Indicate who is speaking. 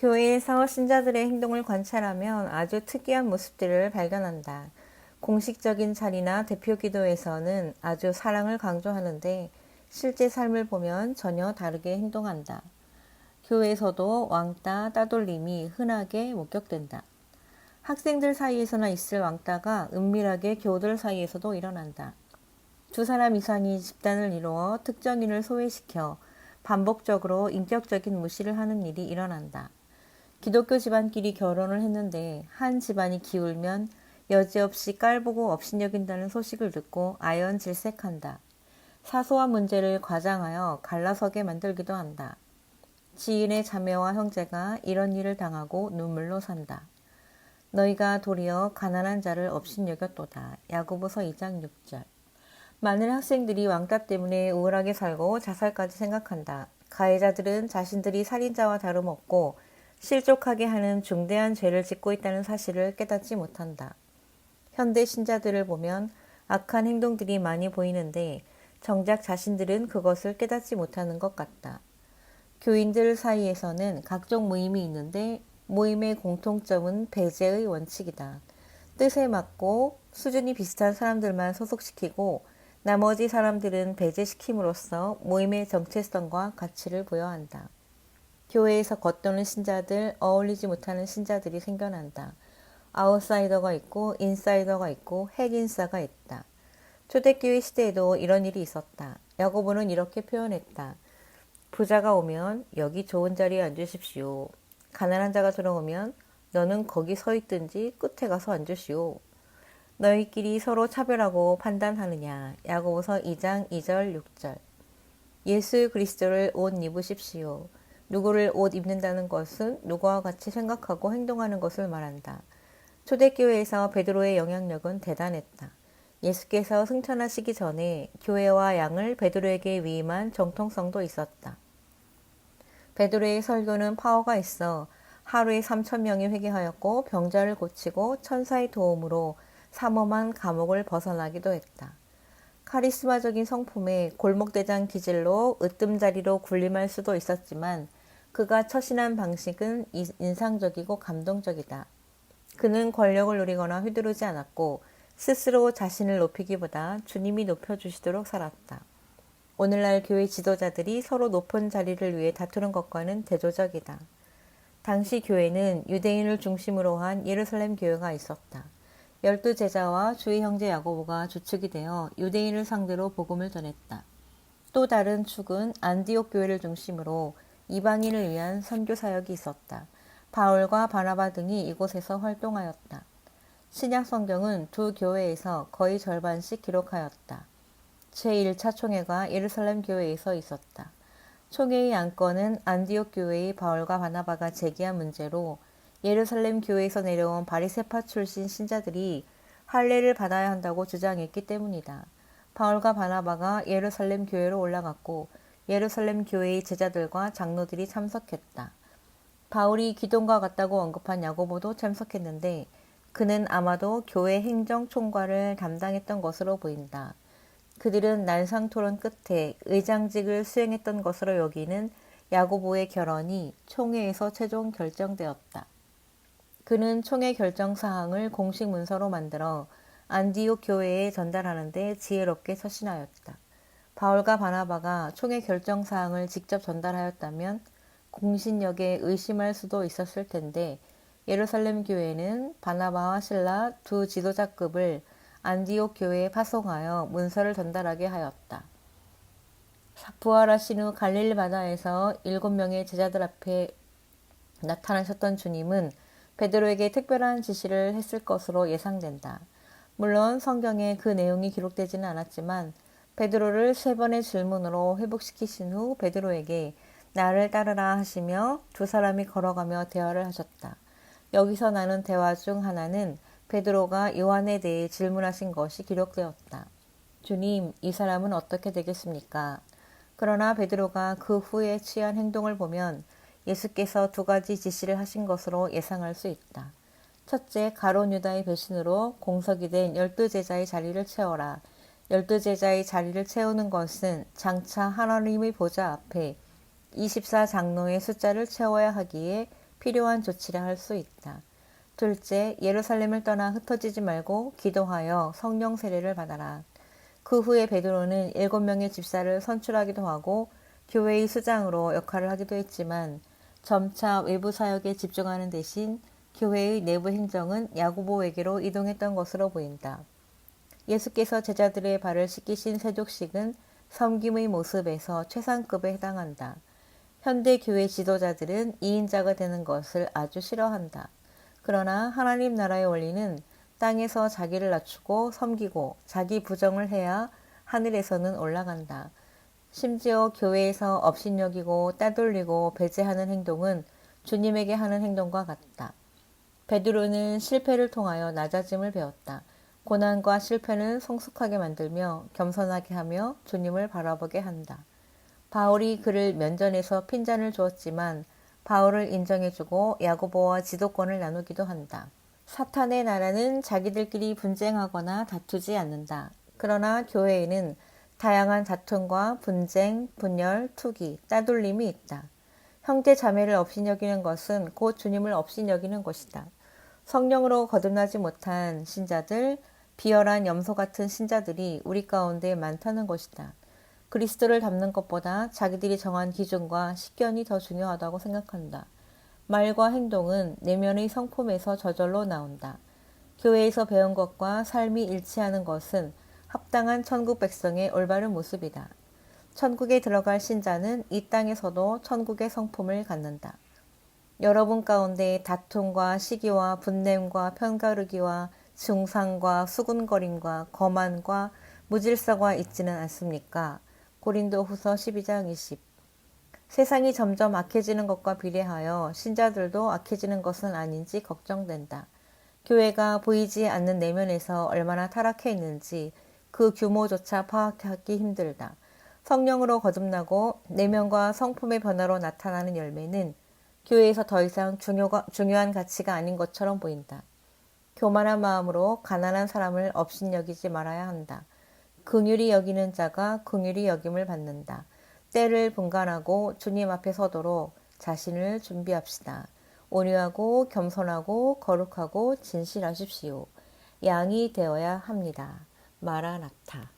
Speaker 1: 교회에서 신자들의 행동을 관찰하면 아주 특이한 모습들을 발견한다. 공식적인 자리나 대표 기도에서는 아주 사랑을 강조하는데 실제 삶을 보면 전혀 다르게 행동한다. 교회에서도 왕따, 따돌림이 흔하게 목격된다. 학생들 사이에서나 있을 왕따가 은밀하게 교우들 사이에서도 일어난다. 두 사람 이상이 집단을 이루어 특정인을 소외시켜 반복적으로 인격적인 무시를 하는 일이 일어난다. 기독교 집안끼리 결혼을 했는데 한 집안이 기울면 여지없이 깔보고 업신여긴다는 소식을 듣고 아연질색한다. 사소한 문제를 과장하여 갈라서게 만들기도 한다. 지인의 자매와 형제가 이런 일을 당하고 눈물로 산다. 너희가 도리어 가난한 자를 업신여겼도다. 야고보서 2장 6절. 많은 학생들이 왕따 때문에 우울하게 살고 자살까지 생각한다. 가해자들은 자신들이 살인자와 다름없고 실족하게 하는 중대한 죄를 짓고 있다는 사실을 깨닫지 못한다. 현대 신자들을 보면 악한 행동들이 많이 보이는데 정작 자신들은 그것을 깨닫지 못하는 것 같다. 교인들 사이에서는 각종 모임이 있는데 모임의 공통점은 배제의 원칙이다. 뜻에 맞고 수준이 비슷한 사람들만 소속시키고 나머지 사람들은 배제시킴으로써 모임의 정체성과 가치를 부여한다. 교회에서 겉도는 신자들, 어울리지 못하는 신자들이 생겨난다. 아웃사이더가 있고 인사이더가 있고 핵인싸가 있다. 초대교회 시대에도 이런 일이 있었다. 야고보는 이렇게 표현했다. 부자가 오면 여기 좋은 자리에 앉으십시오. 가난한 자가 들어오면 너는 거기 서 있든지 끝에 가서 앉으시오. 너희끼리 서로 차별하고 판단하느냐. 야고보서 2장 2절 6절. 예수 그리스도를 옷 입으십시오. 누구를 옷 입는다는 것은 누구와 같이 생각하고 행동하는 것을 말한다. 초대교회에서 베드로의 영향력은 대단했다. 예수께서 승천하시기 전에 교회와 양을 베드로에게 위임한 정통성도 있었다. 베드로의 설교는 파워가 있어 하루에 3,000명이 회개하였고 병자를 고치고 천사의 도움으로 삼엄한 감옥을 벗어나기도 했다. 카리스마적인 성품에 골목대장 기질로 으뜸자리로 군림할 수도 있었지만 그가 처신한 방식은 인상적이고 감동적이다. 그는 권력을 누리거나 휘두르지 않았고 스스로 자신을 높이기보다 주님이 높여주시도록 살았다. 오늘날 교회 지도자들이 서로 높은 자리를 위해 다투는 것과는 대조적이다. 당시 교회는 유대인을 중심으로 한 예루살렘 교회가 있었다. 12제자와 주의 형제 야고보가 주축이 되어 유대인을 상대로 복음을 전했다. 또 다른 축은 안디옥 교회를 중심으로 이방인을 위한 선교 사역이 있었다. 바울과 바나바 등이 이곳에서 활동하였다. 신약 성경은 두 교회에서 거의 절반씩 기록하였다. 제1차 총회가 예루살렘 교회에서 있었다. 총회의 안건은 안디옥 교회의 바울과 바나바가 제기한 문제로 예루살렘 교회에서 내려온 바리새파 출신 신자들이 할례를 받아야 한다고 주장했기 때문이다. 바울과 바나바가 예루살렘 교회로 올라갔고 예루살렘 교회의 제자들과 장로들이 참석했다. 바울이 기동과 같다고 언급한 야고보도 참석했는데 그는 아마도 교회 행정총괄을 담당했던 것으로 보인다. 그들은 난상 토론 끝에 의장직을 수행했던 것으로 여기는 야고보의 결혼이 총회에서 최종 결정되었다. 그는 총회 결정 사항을 공식 문서로 만들어 안디옥 교회에 전달하는 데 지혜롭게 처신하였다. 바울과 바나바가 총회 결정 사항을 직접 전달하였다면 공신력에 의심할 수도 있었을 텐데 예루살렘 교회는 바나바와 실라 두 지도자급을 안디옥 교회에 파송하여 문서를 전달하게 하였다. 부활하신 후 갈릴리 바다에서 7명의 제자들 앞에 나타나셨던 주님은 베드로에게 특별한 지시를 했을 것으로 예상된다. 물론 성경에 그 내용이 기록되지는 않았지만 베드로를 3번의 질문으로 회복시키신 후 베드로에게 나를 따르라 하시며 두 사람이 걸어가며 대화를 하셨다. 여기서 나눈 대화 중 하나는 베드로가 요한에 대해 질문하신 것이 기록되었다. 주님, 이 사람은 어떻게 되겠습니까? 그러나 베드로가 그 후에 취한 행동을 보면 예수께서 2가지 지시를 하신 것으로 예상할 수 있다. 첫째, 가룟 유다의 배신으로 공석이 된 12제자의 자리를 채워라. 12제자의 자리를 채우는 것은 장차 하나님의 보좌 앞에 24장로의 숫자를 채워야 하기에 필요한 조치라 할 수 있다. 둘째, 예루살렘을 떠나 흩어지지 말고 기도하여 성령 세례를 받아라. 그 후에 베드로는 7명의 집사를 선출하기도 하고 교회의 수장으로 역할을 하기도 했지만 점차 외부 사역에 집중하는 대신 교회의 내부 행정은 야고보에게로 이동했던 것으로 보인다. 예수께서 제자들의 발을 씻기신 세족식은 섬김의 모습에서 최상급에 해당한다. 현대 교회 지도자들은 2인자가 되는 것을 아주 싫어한다. 그러나 하나님 나라의 원리는 땅에서 자기를 낮추고 섬기고 자기 부정을 해야 하늘에서는 올라간다. 심지어 교회에서 업신여기고 따돌리고 배제하는 행동은 주님에게 하는 행동과 같다. 베드로는 실패를 통하여 낮아짐을 배웠다. 고난과 실패는 성숙하게 만들며 겸손하게 하며 주님을 바라보게 한다. 바울이 그를 면전에서 핀잔을 주었지만 바울을 인정해주고 야고보와 지도권을 나누기도 한다. 사탄의 나라는 자기들끼리 분쟁하거나 다투지 않는다. 그러나 교회에는 다양한 다툼과 분쟁, 분열, 투기, 따돌림이 있다. 형제 자매를 업신여기는 것은 곧 주님을 업신여기는 것이다. 성령으로 거듭나지 못한 신자들, 비열한 염소 같은 신자들이 우리 가운데 많다는 것이다. 그리스도를 닮는 것보다 자기들이 정한 기준과 식견이 더 중요하다고 생각한다. 말과 행동은 내면의 성품에서 저절로 나온다. 교회에서 배운 것과 삶이 일치하는 것은 합당한 천국 백성의 올바른 모습이다. 천국에 들어갈 신자는 이 땅에서도 천국의 성품을 갖는다. 여러분 가운데 다툼과 시기와 분냄과 편가르기와 중상과 수군거림과 거만과 무질서가 있지는 않습니까? 고린도후서 12장 20. 세상이 점점 악해지는 것과 비례하여 신자들도 악해지는 것은 아닌지 걱정된다. 교회가 보이지 않는 내면에서 얼마나 타락해 있는지 그 규모조차 파악하기 힘들다. 성령으로 거듭나고 내면과 성품의 변화로 나타나는 열매는 교회에서 더 이상 중요한 가치가 아닌 것처럼 보인다. 교만한 마음으로 가난한 사람을 업신여기지 말아야 한다. 긍휼히 여기는 자가 긍휼히 여김을 받는다. 때를 분간하고 주님 앞에 서도록 자신을 준비합시다. 온유하고 겸손하고 거룩하고 진실하십시오. 양이 되어야 합니다. 마라나타.